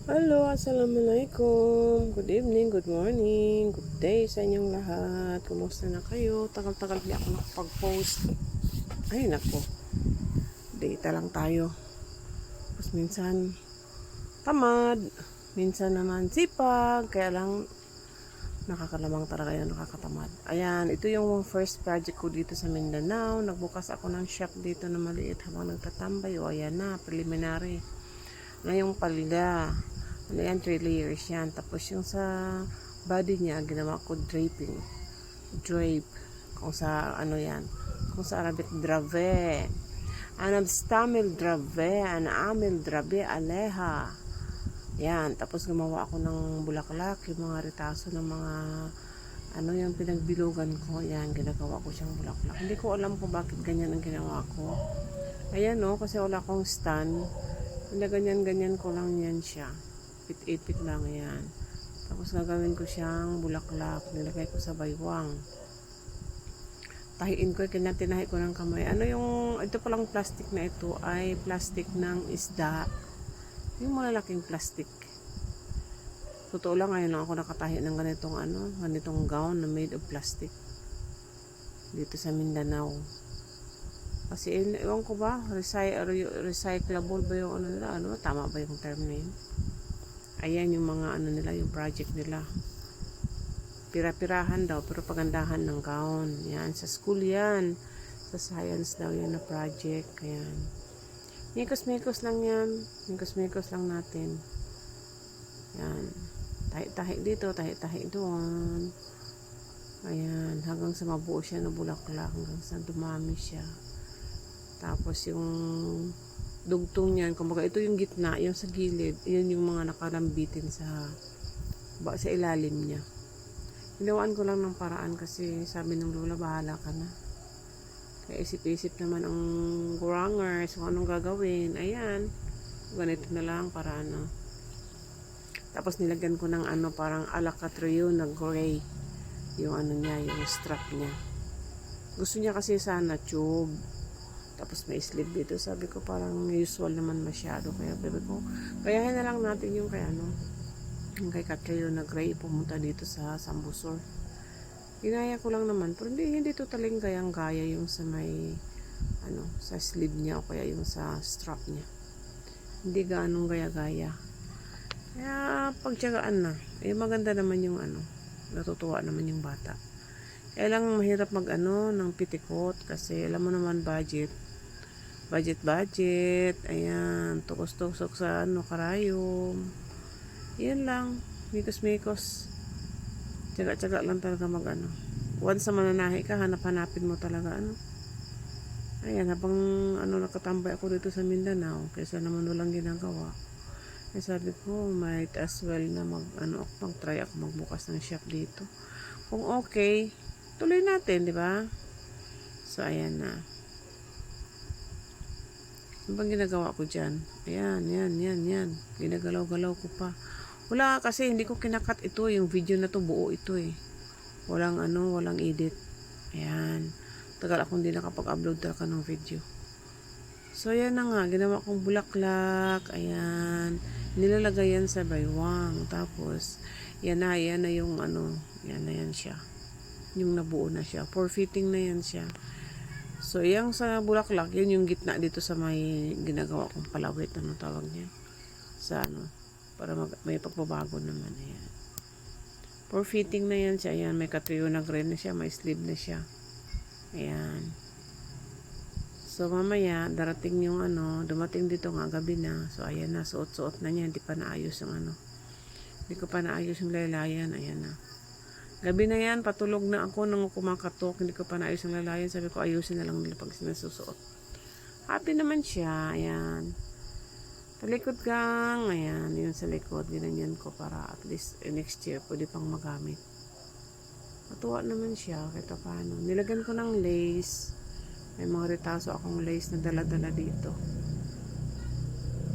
Hello, assalamualaikum. Good evening, good morning, good day sa inyong lahat. Kumusta na kayo? Tagal-tagal di ako nakapag-post. Ay, nako. Data lang tayo. Tapos minsan tamad, minsan naman sipag. Kaya lang nakakalamang talaga yan, nakakatamad. Ayan, ito yung first project ko dito sa Mindanao. Nagbukas ako ng shop dito na maliit habang nagtatambay. O, ayan na, preliminary. Ngayong palda. Ano yan, 3 layers yan. Tapos yung sa body niya, ginawa ko draping. Drape. Kung sa ano yan. Kung sa Arabic, drave. Anabstamil drave. Anamil drave aleha. Yan. Tapos gumawa ako ng bulaklak. Yung mga ritaso ng mga ano yung pinagbilugan ko. Yan, ginagawa ko siyang bulaklak. Hindi ko alam kung bakit ganyan ang ginawa ko. Ayan o, kasi wala akong stand. Hindi ganyan-ganyan ko lang yan siya. Ipit lang yan. Tapos gagawin ko siyang bulaklak. Nilagay ko sa baywang. Tahiin ko, tinahi ko ng kamay. Ano yung, ito palang plastic na ito ay plastic ng isda. Yung malalaking plastic. Totoo lang, ngayon lang ako nakatahi ng ganitong gown na made of plastic. Dito sa Mindanao. Kasi, ewan ko ba, recyclable ba yung ano nila? Ano, tama ba yung term na yun? Ayan yung mga ano nila, yung project nila. Pira-pirahan daw, pero pagandahan ng gown. Yan, sa school yan. Sa science daw yan na project. Ayan. Mikos-mikos lang yan. Mikos-mikos lang natin. Yan. Tahi-tahi dito, tahi-tahi doon. Ayan, hanggang sa mabuo siya na bulaklak. Hanggang sa dumami siya. Tapos yung dugtong niyan, kumbaga ito yung gitna, yung sa gilid, yun yung mga nakarambitin sa ilalim niya. Hinawaan ko lang ng paraan kasi sabi ng lola, bahala ka na. Kaya isip-isip naman ang gurangers kung anong gagawin. Ayan, ganito na lang para ano. Tapos nilagyan ko ng ano, parang alakatrio na gray yung ano niya, yung strap niya. Gusto niya kasi sana tube. Tapos may sleeve dito. Sabi ko parang usual naman masyado. Kaya sabi ko, kayahin na lang natin yung kay ano. Yung kay Catrino na gray pumunta dito sa Sambusor. Ginaya ko lang naman. Pero hindi totaling gayang-gaya yung sa may ano, sa sleeve niya o kaya yung sa strap niya. Hindi ganong gaya-gaya. Kaya pagtyagaan na. Eh maganda naman yung ano. Natutuwa naman yung bata. Kaya lang mahirap mag ano ng pitikot kasi alam mo naman budget. Ayan, tukos-tukos sa ano, karayom. Yan lang, mikos-mikos. Tsaga-tsaga lang talaga mag ano. Once na mananahi ka, hanap-hanapin mo talaga ano. Ayan, habang ano, nakatambay ako dito sa Mindanao, kaysa naman walang ginagawa. Kaya sabi ko, might as well na mag-try ako magbukas ng shop dito. Kung okay, tuloy natin, di ba? So, ayan na. Ano bang ginagawa ko dyan? Ayan, yan. Ginagalaw-galaw ko pa. Wala kasi hindi ko kinakat ito. Yung video na to buo ito eh. Walang edit. Ayan. Tagal akong hindi nakapag-upload talaga ng video. So, ayan na nga. Ginawa kong bulaklak. Ayan. Nilalagay yan sa baywang. Tapos, yan na yung ano. Yan na yan siya. Yung nabuo na siya. For fitting na yan siya. So, yung sa bulaklak, yun yung gitna dito sa may ginagawa kong palawit. Ano tawag niya? Sa ano, para may pagbabago naman. Ayan. For fitting na yan siya. Ayan, may katrio na green na siya. May sleeve na siya. Ayan. So, mamaya, darating yung ano, dumating dito nga, gabi na. So, ayan na, suot-suot na niya. Hindi pa naayos yung ano. Hindi ko pa naayos yung laylayan. Ayan na. Gabi na yan, patulog na ako nang kumakatok. Hindi ko pa naayos ang lalayan. Sabi ko, ayusin na lang nila pag sinasusuot. Happy naman siya. Ayan. Talikod gang. Ayan. Yun sa likod. Ginanyan ko para at least next year pwede pang magamit. Matuwa naman siya. Kahit paano. Nilagyan ko ng lace. May mga retaso akong lace na dala-dala dito.